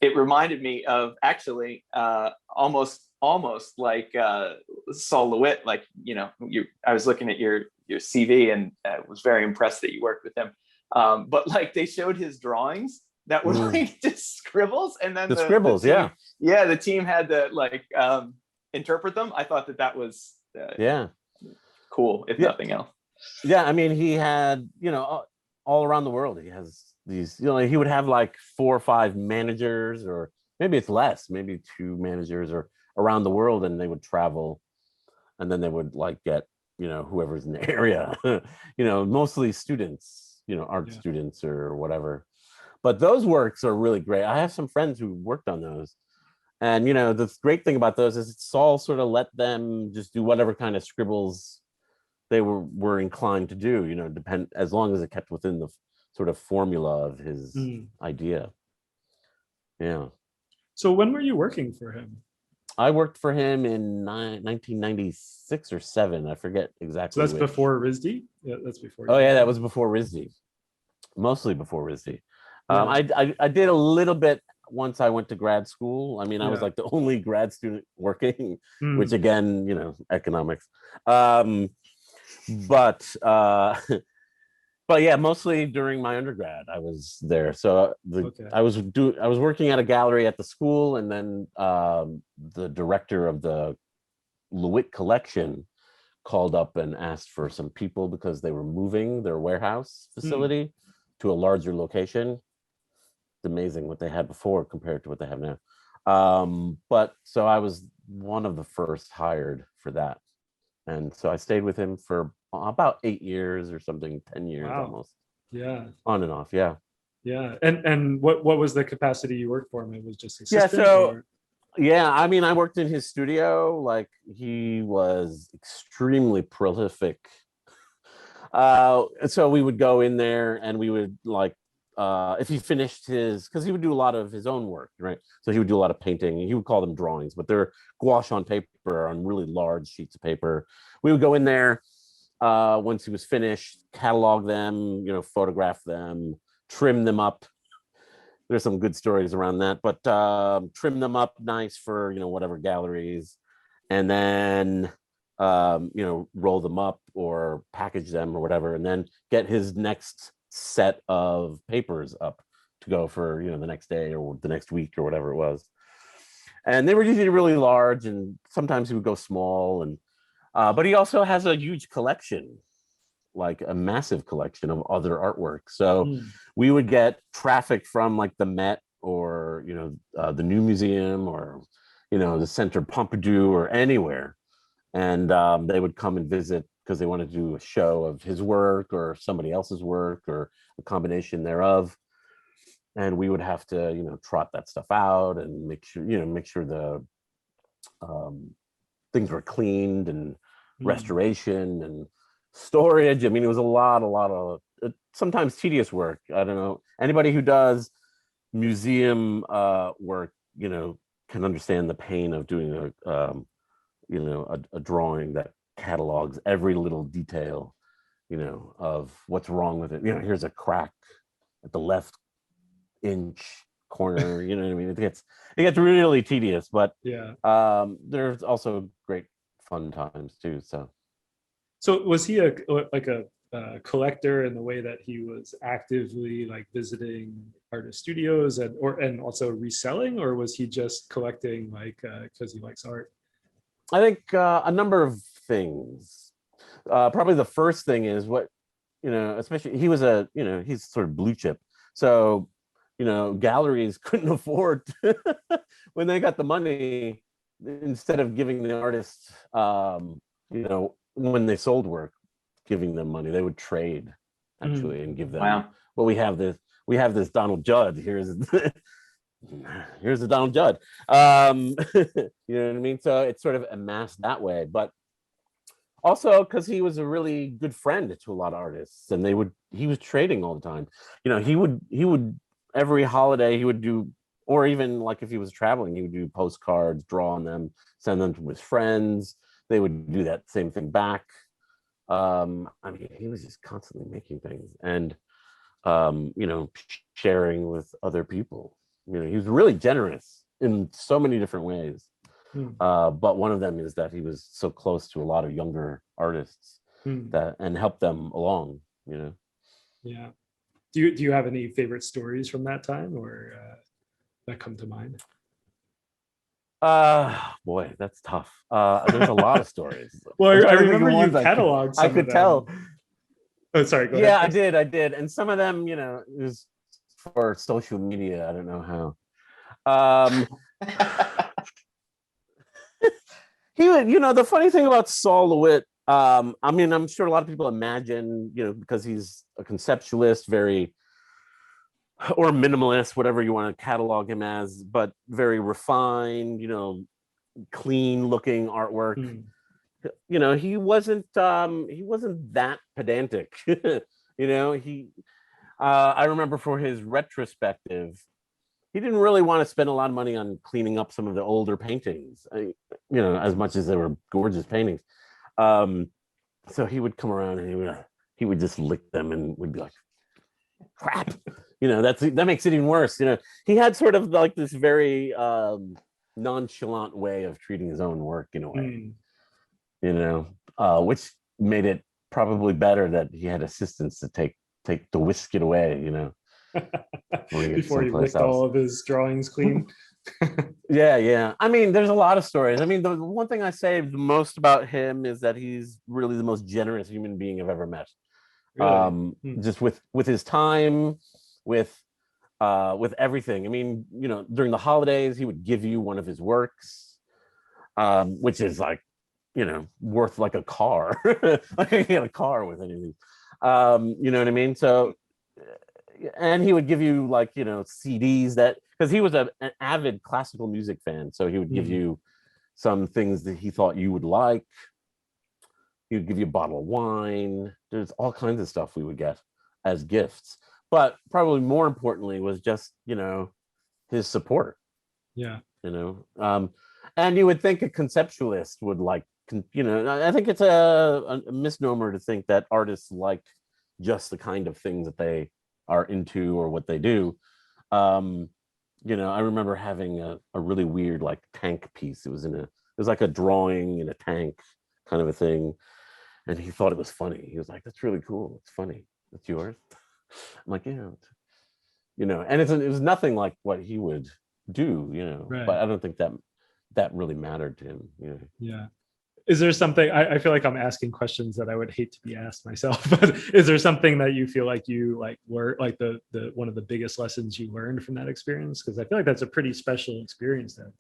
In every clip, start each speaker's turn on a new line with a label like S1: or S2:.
S1: It reminded me of actually almost like Saul Lewitt. Like, I was looking at your CV and was very impressed that you worked with him. But like they showed his drawings that were like just scribbles, and then
S2: The scribbles,
S1: team, the team had to like interpret them. I thought that was cool, if nothing else.
S2: Yeah, I mean, he had, all around the world, he has these, he would have like 4 or 5 managers, or maybe it's less, maybe 2 managers or around the world, and they would travel, and then they would like get, whoever's in the area, mostly students, art students or whatever. But those works are really great. I have some friends who worked on those. And, the great thing about those is Saul sort of let them just do whatever kind of scribbles they were inclined to do, depend, as long as it kept within the sort of formula of his idea. Yeah.
S3: So when were you working for him?
S2: I worked for him in 1996 or 7. I forget exactly.
S3: So that's
S2: which.
S3: before RISD? Yeah, that's before.
S2: Oh, yeah, that was before RISD. Mostly before RISD. I did a little bit once I went to grad school. I mean, I was like the only grad student working, which again, economics. But yeah, mostly during my undergrad I was there. So I was working at a gallery at the school, and then the director of the Lewitt collection called up and asked for some people because they were moving their warehouse facility to a larger location. It's amazing what they had before compared to what they have now. But so I was one of the first hired for that. And so I stayed with him for about 8 years or something, 10 years almost.
S3: Yeah.
S2: On and off, yeah.
S3: Yeah. And what was the capacity you worked for him? It was just assistant?
S2: Yeah, so I mean, I worked in his studio. Like, he was extremely prolific. So we would go in there and we would like, if he finished because he would do a lot of his own work, right? So he would do a lot of painting. He would call them drawings, but they're gouache on paper, on really large sheets of paper. We would go in there once he was finished, catalog them, photograph them, trim them up. There's some good stories around that, but trim them up nice for, whatever galleries, and then, roll them up or package them or whatever, and then get his next set of papers up to go for, the next day or the next week or whatever it was. And they were usually really large, and sometimes he would go small. And but he also has a huge collection, like a massive collection of other artwork. So we would get traffic from like the Met or, the New Museum or, the Centre Pompidou or anywhere. And they would come and visit because they wanted to do a show of his work or somebody else's work or a combination thereof. And we would have to, trot that stuff out and make sure the things were cleaned, and restoration and storage. I mean, it was a lot of sometimes tedious work. I don't know, anybody who does museum work, can understand the pain of doing a drawing that catalogs every little detail, of what's wrong with it. Here's a crack at the left inch corner. You know what I mean? It gets really tedious, but there's also great fun times too.
S3: So was he a collector in the way that he was actively like visiting artist studios and also reselling, or was he just collecting like because he likes art?
S2: I think a number of things. Probably the first thing is what, especially he was he's sort of blue chip. So, galleries couldn't afford when they got the money, instead of giving the artists, when they sold work, giving them money, they would trade actually and give them.
S1: Wow.
S2: Well, we have this Donald Judd. Here's the Donald Judd. You know what I mean? So it's sort of amassed that way, but also because he was a really good friend to a lot of artists, and he was trading all the time. He would every holiday he would do, or even like if he was traveling, he would do postcards, draw on them, send them to his friends. They would do that same thing back. I mean, he was just constantly making things, and you know, sharing with other people. You know, he was really generous in so many different ways. But one of them is that he was so close to a lot of younger artists that and helped them along, you know.
S3: Yeah. Do you have any favorite stories from that time, or that come to mind?
S2: Boy, that's tough. There's a lot of stories.
S3: Well,
S2: I'm
S3: I
S2: trying to think of
S3: remember you
S2: ones
S3: cataloged some
S2: I
S3: of
S2: could
S3: them.
S2: tell.
S3: Oh, sorry, go
S2: Yeah,
S3: ahead.
S2: I did. And some of them, you know, it was for social media. I don't know how. He would, you know, the funny thing about Saul Lewitt, I mean, I'm sure a lot of people imagine, you know, because he's a conceptualist, very, or minimalist, whatever you want to catalog him as, but very refined, you know, clean looking artwork. You know, he wasn't that pedantic. You know, I remember for his retrospective, he didn't really want to spend a lot of money on cleaning up some of the older paintings, you know, as much as they were gorgeous paintings. So he would come around and he would just lick them and would be like, crap. You know, that makes it even worse. You know, he had sort of like this very nonchalant way of treating his own work in a way, you know, which made it probably better that he had assistants to take to whisk it away, you know.
S3: Before he licked all of his drawings clean.
S2: Yeah. I mean, there's a lot of stories. I mean, the one thing I say the most about him is that he's really the most generous human being I've ever met. Really? Just with his time, with everything. I mean, you know, during the holidays, he would give you one of his works, which is like, you know, worth like a car. Like I get a car with anything. You know what I mean? So, and he would give you like, you know, CDs that, because he was an avid classical music fan, so he would give you some things that he thought you would like. He would give you a bottle of wine. There's all kinds of stuff we would get as gifts, but probably more importantly was just, you know, his support.
S3: Yeah.
S2: You know, and you would think a conceptualist would like, you know, I think it's a misnomer to think that artists like just the kind of things that they are into or what they do. You know, I remember having a really weird like tank piece. It was like a drawing in a tank kind of a thing, and he thought it was funny. He was like, "That's really cool. It's funny. That's yours." I'm like, "Yeah." You know, and it was nothing like what he would do, you know. Right. But I don't think that really mattered to him, you know.
S3: Yeah. Is there something, I feel like I'm asking questions that I would hate to be asked myself, but is there something that you feel like you like were like the one of the biggest lessons you learned from that experience? Because I feel like that's a pretty special experience. That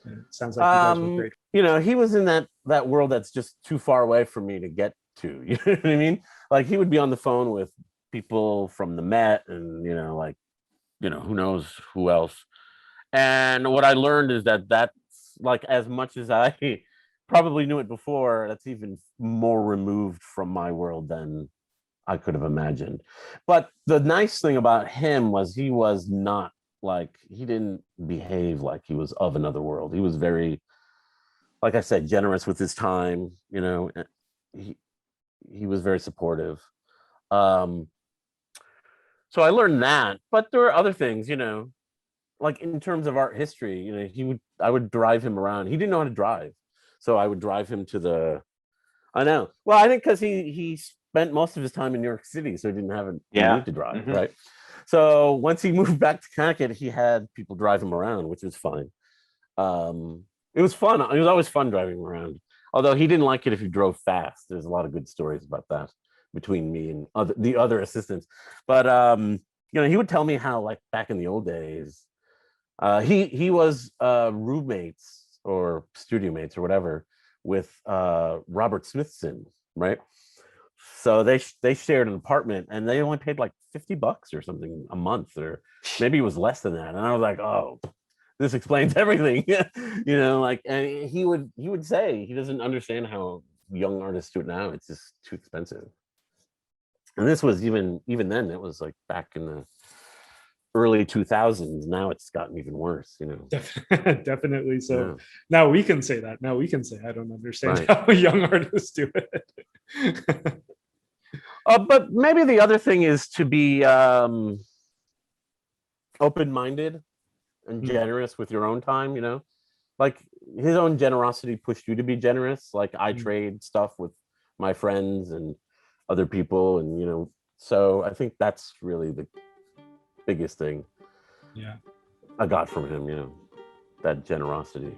S3: it sounds like you guys were great.
S2: You know, he was in that world that's just too far away for me to get to. You know what I mean? Like he would be on the phone with people from the Met and, you know, like, you know, who knows who else. And what I learned is that's like, as much as I probably knew it before, that's even more removed from my world than I could have imagined. But the nice thing about him was he was not like, he didn't behave like he was of another world. He was very, like I said, generous with his time, you know. He was very supportive. So I learned that, but there were other things, you know, like in terms of art history, you know, I would drive him around. He didn't know how to drive. So I would drive him to I know. Well, I think because he spent most of his time in New York City, so he didn't have a need to drive, right? So once he moved back to Connecticut, he had people drive him around, which was fine. It was fun. It was always fun driving him around. Although he didn't like it if you drove fast. There's a lot of good stories about that between me and the other assistants. But you know, he would tell me how, like, back in the old days, he was roommates or studio mates or whatever with Robert Smithson, right? So they shared an apartment and they only paid like $50 or something a month, or maybe it was less than that. And I was like, oh, this explains everything. You know, like, and he would say he doesn't understand how young artists do it now. It's just too expensive. And this was even then, it was like back in the early 2000s. Now it's gotten even worse, you know.
S3: Definitely so.
S2: Yeah.
S3: Now we can say that. Now we can say I don't understand how young artists do it.
S2: But maybe the other thing is to be open-minded and
S3: Mm.
S2: generous with your own time, you know? Like his own generosity pushed you to be generous. Like I
S3: Mm.
S2: trade stuff with my friends and other people, and you know, so I think that's really the biggest thing
S3: Yeah.
S2: I got from him, you know, that generosity.